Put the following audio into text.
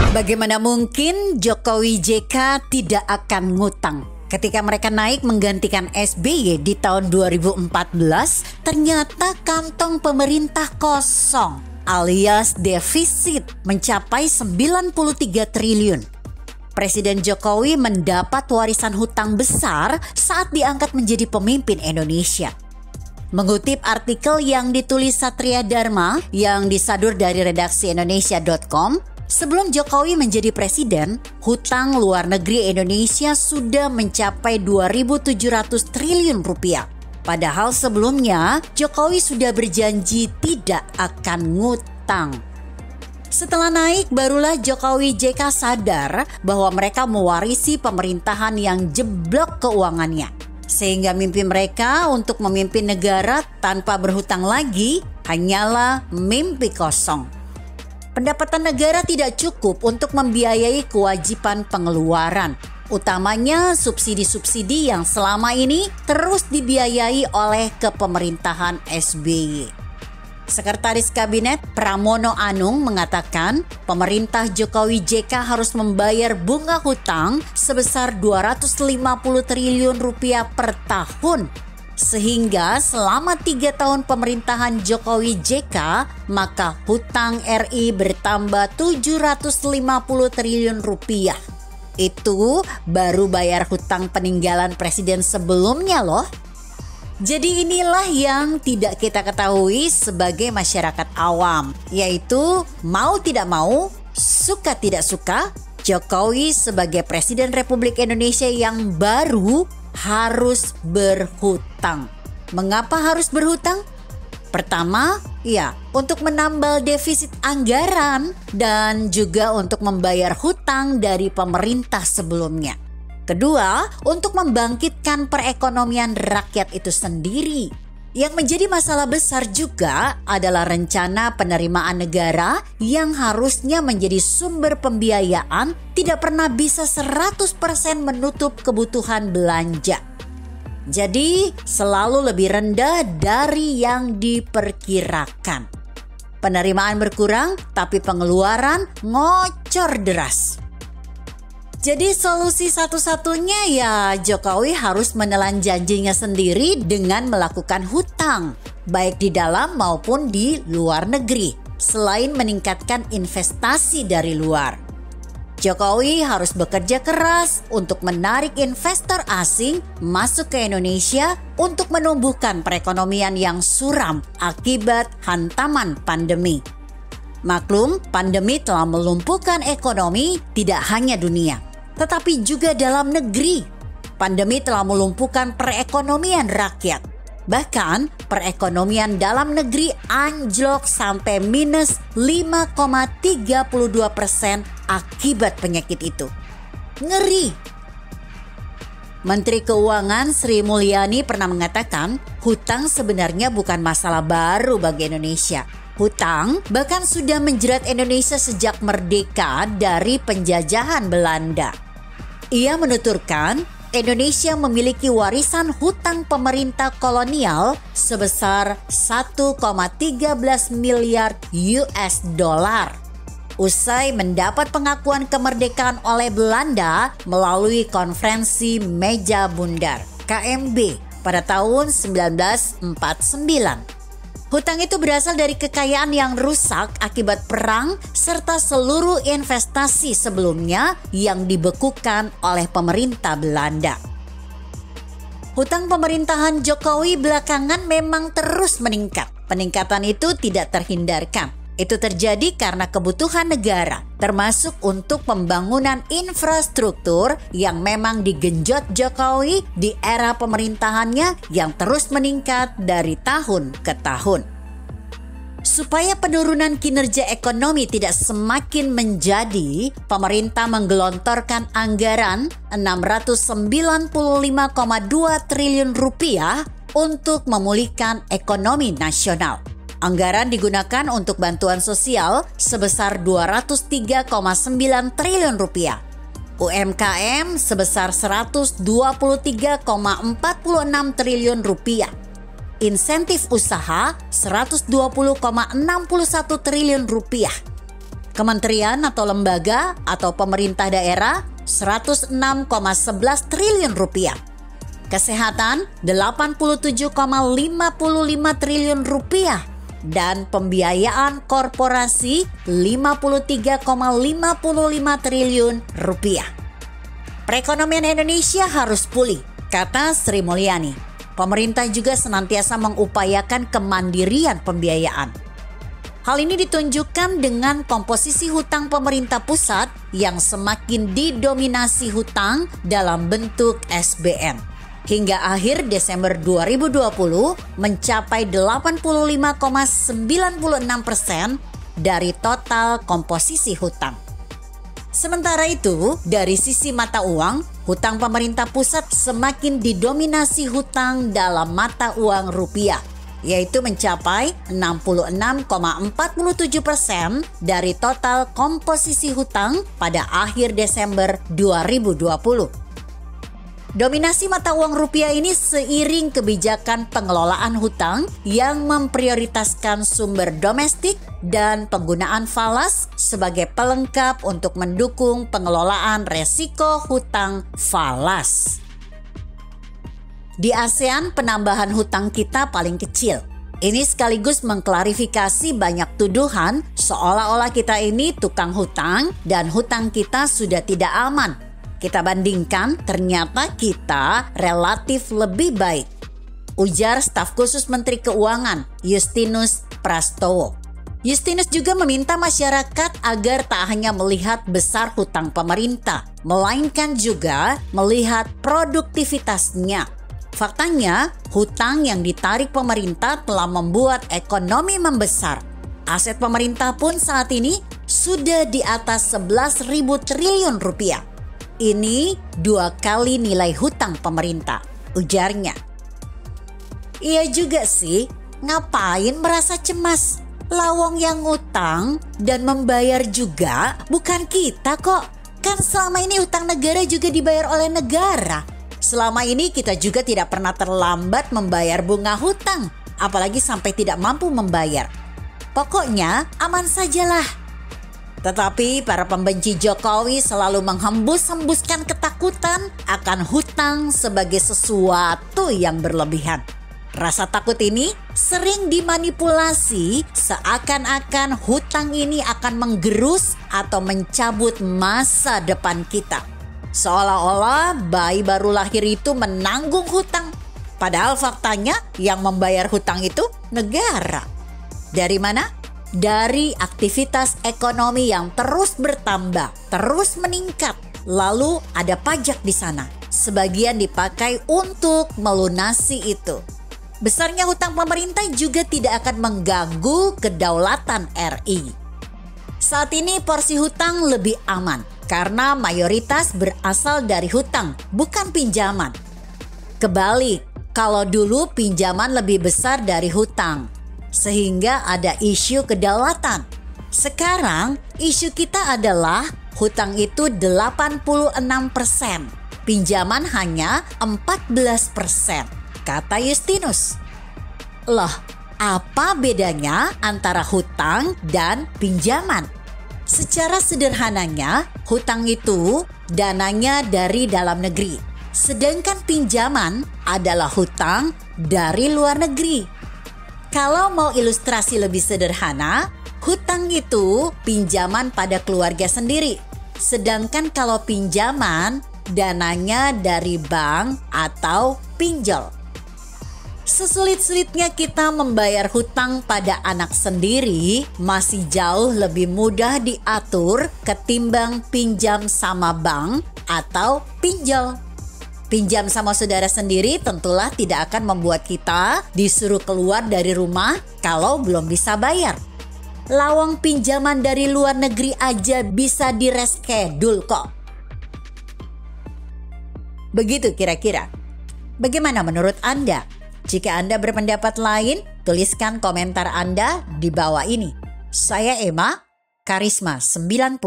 Bagaimana mungkin Jokowi JK tidak akan ngutang? Ketika mereka naik menggantikan SBY di tahun 2014, ternyata kantong pemerintah kosong alias defisit mencapai 93 triliun. Presiden Jokowi mendapat warisan hutang besar saat diangkat menjadi pemimpin Indonesia. Mengutip artikel yang ditulis Satria Dharma yang disadur dari redaksi Indonesia.com, sebelum Jokowi menjadi presiden, hutang luar negeri Indonesia sudah mencapai 2.700 triliun rupiah. Padahal sebelumnya Jokowi sudah berjanji tidak akan ngutang. Setelah naik, barulah Jokowi JK sadar bahwa mereka mewarisi pemerintahan yang jeblok keuangannya. Sehingga mimpi mereka untuk memimpin negara tanpa berhutang lagi hanyalah mimpi kosong. Pendapatan negara tidak cukup untuk membiayai kewajiban pengeluaran, utamanya subsidi-subsidi yang selama ini terus dibiayai oleh kepemerintahan SBY. Sekretaris Kabinet Pramono Anung mengatakan pemerintah Jokowi JK harus membayar bunga hutang sebesar 250 triliun rupiah per tahun. Sehingga selama 3 tahun pemerintahan Jokowi JK, maka hutang RI bertambah 750 triliun rupiah. Itu baru bayar hutang peninggalan presiden sebelumnya loh. Jadi inilah yang tidak kita ketahui sebagai masyarakat awam, yaitu mau tidak mau, suka tidak suka, Jokowi sebagai Presiden Republik Indonesia yang baru harus berhutang. Mengapa harus berhutang? Pertama, ya untuk menambal defisit anggaran dan juga untuk membayar hutang dari pemerintah sebelumnya. Kedua, untuk membangkitkan perekonomian rakyat itu sendiri. Yang menjadi masalah besar juga adalah rencana penerimaan negara yang harusnya menjadi sumber pembiayaan tidak pernah bisa 100% menutup kebutuhan belanja. Jadi, selalu lebih rendah dari yang diperkirakan. Penerimaan berkurang, tapi pengeluaran ngocor deras. Jadi solusi satu-satunya ya Jokowi harus menelan janjinya sendiri dengan melakukan hutang, baik di dalam maupun di luar negeri, selain meningkatkan investasi dari luar. Jokowi harus bekerja keras untuk menarik investor asing masuk ke Indonesia untuk menumbuhkan perekonomian yang suram akibat hantaman pandemi. Maklum, pandemi telah melumpuhkan ekonomi tidak hanya dunia, tetapi juga dalam negeri. Pandemi telah melumpuhkan perekonomian rakyat. Bahkan perekonomian dalam negeri anjlok sampai minus 5,32% akibat penyakit itu. Ngeri. Menteri Keuangan Sri Mulyani pernah mengatakan, hutang sebenarnya bukan masalah baru bagi Indonesia. Hutang bahkan sudah menjerat Indonesia sejak merdeka dari penjajahan Belanda. Ia menuturkan, Indonesia memiliki warisan hutang pemerintah kolonial sebesar 1,13 miliar US dollar. Usai mendapat pengakuan kemerdekaan oleh Belanda melalui Konferensi Meja Bundar (KMB) pada tahun 1949. Hutang itu berasal dari kekayaan yang rusak akibat perang serta seluruh investasi sebelumnya yang dibekukan oleh pemerintah Belanda. Hutang pemerintahan Jokowi belakangan memang terus meningkat. Peningkatan itu tidak terhindarkan. Itu terjadi karena kebutuhan negara, termasuk untuk pembangunan infrastruktur yang memang digenjot Jokowi di era pemerintahannya yang terus meningkat dari tahun ke tahun. Supaya penurunan kinerja ekonomi tidak semakin menjadi, pemerintah menggelontorkan anggaran 695,2 triliun rupiah untuk memulihkan ekonomi nasional. Anggaran digunakan untuk bantuan sosial sebesar 203,9 triliun rupiah, UMKM sebesar 123,46 triliun rupiah, insentif usaha 120,61 triliun rupiah, Kementerian atau lembaga atau pemerintah daerah 106,11 triliun rupiah. Kesehatan 87,55 triliun rupiah. Dan pembiayaan korporasi 53,55 triliun rupiah. Perekonomian Indonesia harus pulih, kata Sri Mulyani. Pemerintah juga senantiasa mengupayakan kemandirian pembiayaan. Hal ini ditunjukkan dengan komposisi hutang pemerintah pusat yang semakin didominasi hutang dalam bentuk SBN. Hingga akhir Desember 2020 mencapai 85,96% dari total komposisi hutang. Sementara itu, dari sisi mata uang, hutang pemerintah pusat semakin didominasi hutang dalam mata uang rupiah, yaitu mencapai 66,47% dari total komposisi hutang pada akhir Desember 2020. Dominasi mata uang rupiah ini seiring kebijakan pengelolaan hutang yang memprioritaskan sumber domestik dan penggunaan falas sebagai pelengkap untuk mendukung pengelolaan resiko hutang falas. Di ASEAN, penambahan hutang kita paling kecil. Ini sekaligus mengklarifikasi banyak tuduhan seolah-olah kita ini tukang hutang dan hutang kita sudah tidak aman. Kita bandingkan, ternyata kita relatif lebih baik, ujar staf khusus Menteri Keuangan Justinus Prastowo. Justinus juga meminta masyarakat agar tak hanya melihat besar hutang pemerintah, melainkan juga melihat produktivitasnya. Faktanya, hutang yang ditarik pemerintah telah membuat ekonomi membesar. Aset pemerintah pun saat ini sudah di atas 11.000 triliun rupiah. Ini 2 kali nilai hutang pemerintah, ujarnya. Iya juga sih, ngapain merasa cemas? Lawang yang ngutang dan membayar juga bukan kita kok. Kan selama ini hutang negara juga dibayar oleh negara. Selama ini kita juga tidak pernah terlambat membayar bunga hutang, apalagi sampai tidak mampu membayar. Pokoknya aman sajalah. Tetapi para pembenci Jokowi selalu menghembus-hembuskan ketakutan akan hutang sebagai sesuatu yang berlebihan. Rasa takut ini sering dimanipulasi seakan-akan hutang ini akan menggerus atau mencabut masa depan kita. Seolah-olah bayi baru lahir itu menanggung hutang. Padahal faktanya yang membayar hutang itu negara. Dari mana? Dari aktivitas ekonomi yang terus bertambah, terus meningkat. Lalu ada pajak di sana. Sebagian dipakai untuk melunasi itu. Besarnya hutang pemerintah juga tidak akan mengganggu kedaulatan RI. Saat ini porsi hutang lebih aman karena mayoritas berasal dari hutang, bukan pinjaman. Kebalik, kalau dulu pinjaman lebih besar dari hutang, sehingga ada isu kedaulatan. Sekarang isu kita adalah hutang itu 86%, pinjaman hanya 14%, kata Justinus. Loh, apa bedanya antara hutang dan pinjaman? Secara sederhananya, hutang itu dananya dari dalam negeri, sedangkan pinjaman adalah hutang dari luar negeri. Kalau mau ilustrasi lebih sederhana, hutang itu pinjaman pada keluarga sendiri. Sedangkan kalau pinjaman, dananya dari bank atau pinjol. Sesulit-sulitnya kita membayar hutang pada anak sendiri, masih jauh lebih mudah diatur ketimbang pinjam sama bank atau pinjol. Pinjam sama saudara sendiri tentulah tidak akan membuat kita disuruh keluar dari rumah kalau belum bisa bayar. Lawang pinjaman dari luar negeri aja bisa direschedule kok. Begitu kira-kira. Bagaimana menurut Anda? Jika Anda berpendapat lain, tuliskan komentar Anda di bawah ini. Saya Emma, Karisma 90.